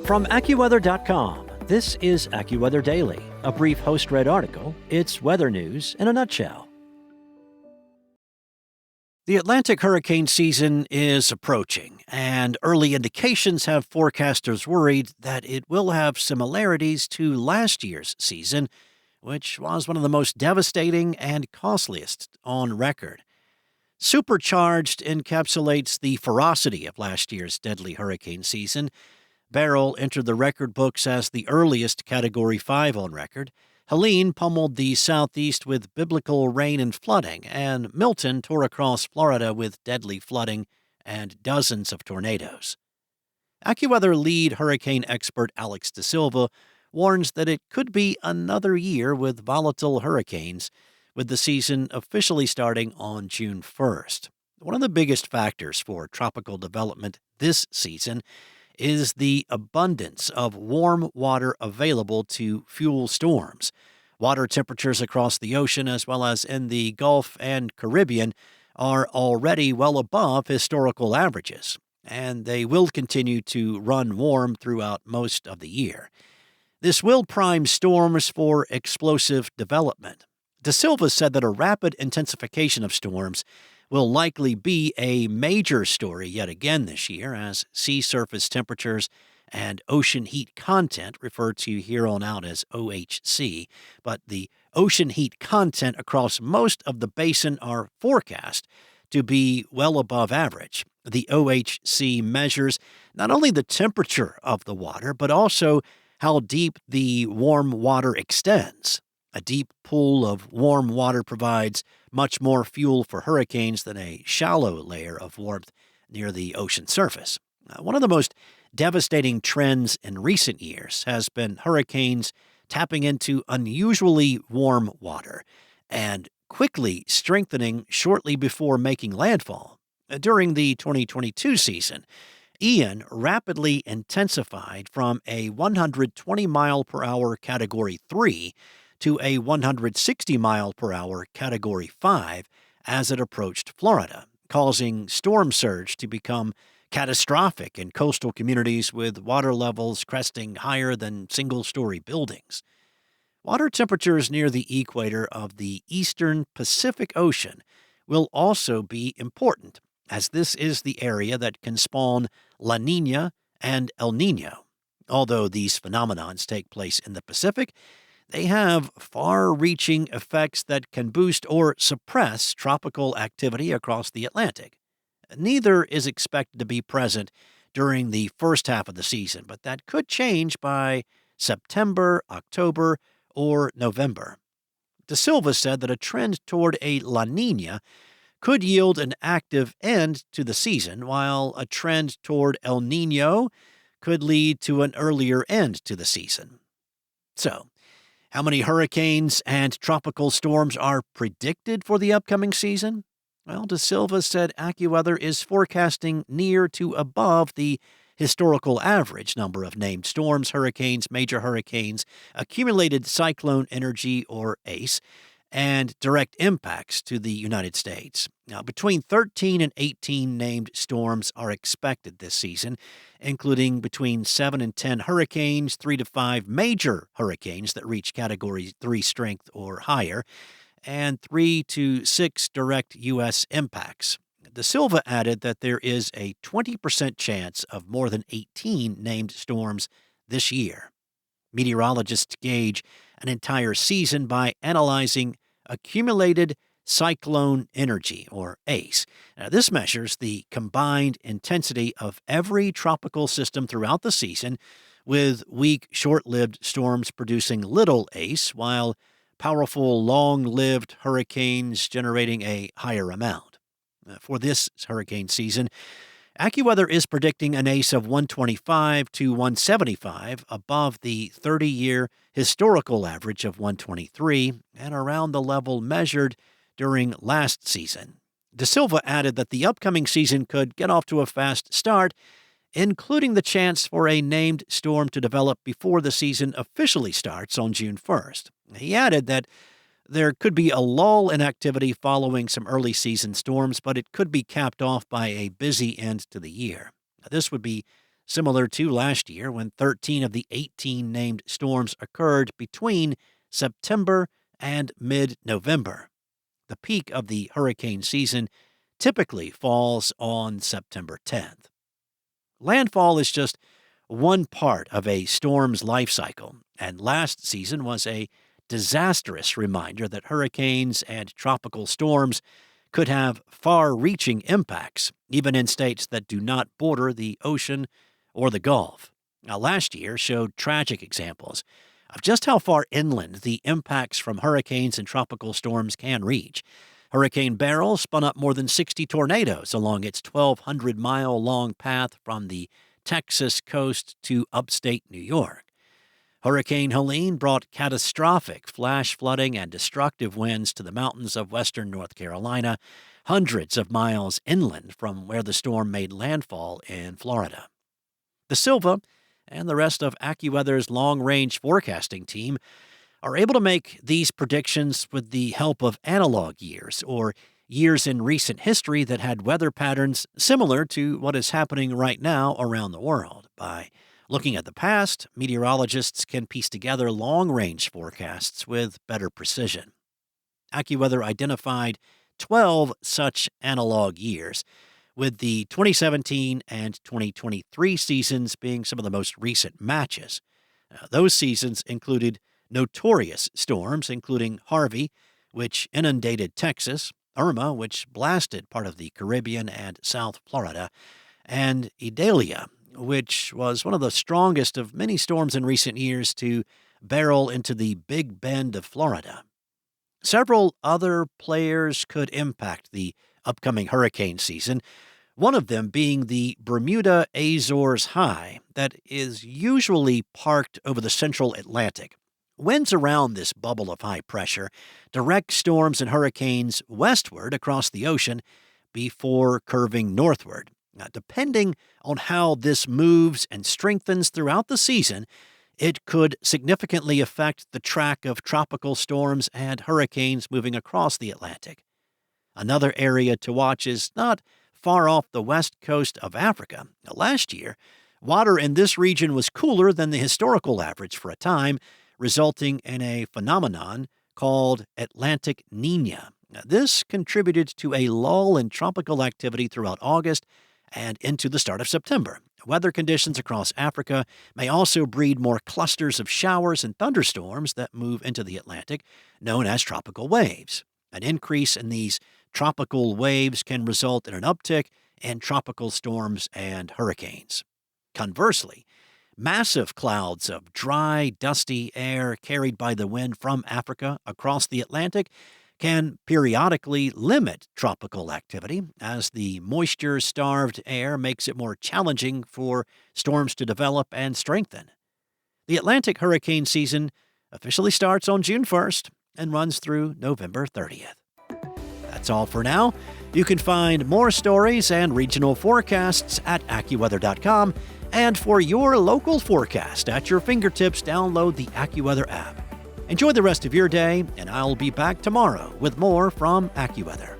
From AccuWeather.com, this is AccuWeather Daily, a brief host-read article. It's weather news in a nutshell. The Atlantic hurricane season is approaching, and early indications have forecasters worried that it will have similarities to last year's season, which was one of the most devastating and costliest on record. Supercharged encapsulates the ferocity of last year's deadly hurricane season. Beryl entered the record books as the earliest Category 5 on record. Helene pummeled the southeast with biblical rain and flooding, and Milton tore across Florida with deadly flooding and dozens of tornadoes. AccuWeather lead hurricane expert Alex De Silva warns that it could be another year with volatile hurricanes, with the season officially starting on June 1st. One of the biggest factors for tropical development this season is the abundance of warm water available to fuel storms. Water temperatures across the ocean, as well as in the Gulf and Caribbean, are already well above historical averages, and they will continue to run warm throughout most of the year. This will prime storms for explosive development. De Silva said that a rapid intensification of storms will likely be a major story yet again this year, as sea surface temperatures and ocean heat content, referred to here on out as OHC, but the ocean heat content across most of the basin are forecast to be well above average. The OHC measures not only the temperature of the water, but also how deep the warm water extends. A deep pool of warm water provides much more fuel for hurricanes than a shallow layer of warmth near the ocean surface. One of the most devastating trends in recent years has been hurricanes tapping into unusually warm water and quickly strengthening shortly before making landfall. During the 2022 season, Ian rapidly intensified from a 120-mile-per-hour Category 3 to a 160-mile-per-hour Category 5 as it approached Florida, causing storm surge to become catastrophic in coastal communities with water levels cresting higher than single-story buildings. Water temperatures near the equator of the eastern Pacific Ocean will also be important, as this is the area that can spawn La Niña and El Niño. Although these phenomenons take place in the Pacific, they have far-reaching effects that can boost or suppress tropical activity across the Atlantic. Neither is expected to be present during the first half of the season, but that could change by September, October, or November. De Silva said that a trend toward a La Niña could yield an active end to the season, while a trend toward El Niño could lead to an earlier end to the season. So, how many hurricanes and tropical storms are predicted for the upcoming season? Well, De Silva said AccuWeather is forecasting near to above the historical average number of named storms, hurricanes, major hurricanes, accumulated cyclone energy, or ACE, and direct impacts to the United States. Now, between 13 and 18 named storms are expected this season, including between 7 and 10 hurricanes, 3 to 5 major hurricanes that reach Category 3 strength or higher, and 3 to 6 direct U.S. impacts. De Silva added that there is a 20% chance of more than 18 named storms this year. Meteorologists gauge an entire season by analyzing accumulated cyclone energy, or ACE. Now, this measures the combined intensity of every tropical system throughout the season, with weak, short-lived storms producing little ACE, while powerful, long-lived hurricanes generating a higher amount. For this hurricane season, AccuWeather is predicting an ACE of 125 to 175, above the 30-year historical average of 123 and around the level measured during last season. De Silva added that the upcoming season could get off to a fast start, including the chance for a named storm to develop before the season officially starts on June 1st. He added that there could be a lull in activity following some early season storms, but it could be capped off by a busy end to the year. This would be similar to last year when 13 of the 18 named storms occurred between September and mid-November. The peak of the hurricane season typically falls on September 10th. Landfall is just one part of a storm's life cycle, and last season was a disastrous reminder that hurricanes and tropical storms could have far-reaching impacts, even in states that do not border the ocean or the Gulf. Now, last year showed tragic examples of just how far inland the impacts from hurricanes and tropical storms can reach. Hurricane Beryl spun up more than 60 tornadoes along its 1,200-mile-long path from the Texas coast to upstate New York. Hurricane Helene brought catastrophic flash flooding and destructive winds to the mountains of western North Carolina, hundreds of miles inland from where the storm made landfall in Florida. The Silva and the rest of AccuWeather's long-range forecasting team are able to make these predictions with the help of analog years, or years in recent history that had weather patterns similar to what is happening right now around the world. By looking at the past, meteorologists can piece together long-range forecasts with better precision. AccuWeather identified 12 such analog years, with the 2017 and 2023 seasons being some of the most recent matches. Those seasons included notorious storms, including Harvey, which inundated Texas, Irma, which blasted part of the Caribbean and South Florida, and Idalia, which was one of the strongest of many storms in recent years to barrel into the Big Bend of Florida. Several other players could impact the upcoming hurricane season, one of them being the Bermuda Azores High that is usually parked over the central Atlantic. Winds around this bubble of high pressure direct storms and hurricanes westward across the ocean before curving northward. Now, depending on how this moves and strengthens throughout the season, it could significantly affect the track of tropical storms and hurricanes moving across the Atlantic. Another area to watch is not far off the west coast of Africa. Now, last year, water in this region was cooler than the historical average for a time, resulting in a phenomenon called Atlantic Niña. Now, this contributed to a lull in tropical activity throughout August and into the start of September. Weather conditions across Africa may also breed more clusters of showers and thunderstorms that move into the Atlantic, known as tropical waves. An increase in these tropical waves can result in an uptick in tropical storms and hurricanes. Conversely, massive clouds of dry, dusty air carried by the wind from Africa across the Atlantic can periodically limit tropical activity, as the moisture-starved air makes it more challenging for storms to develop and strengthen. The Atlantic hurricane season officially starts on June 1st and runs through November 30th. That's all for now. You can find more stories and regional forecasts at AccuWeather.com, and for your local forecast at your fingertips, download the AccuWeather app. Enjoy the rest of your day, and I'll be back tomorrow with more from AccuWeather.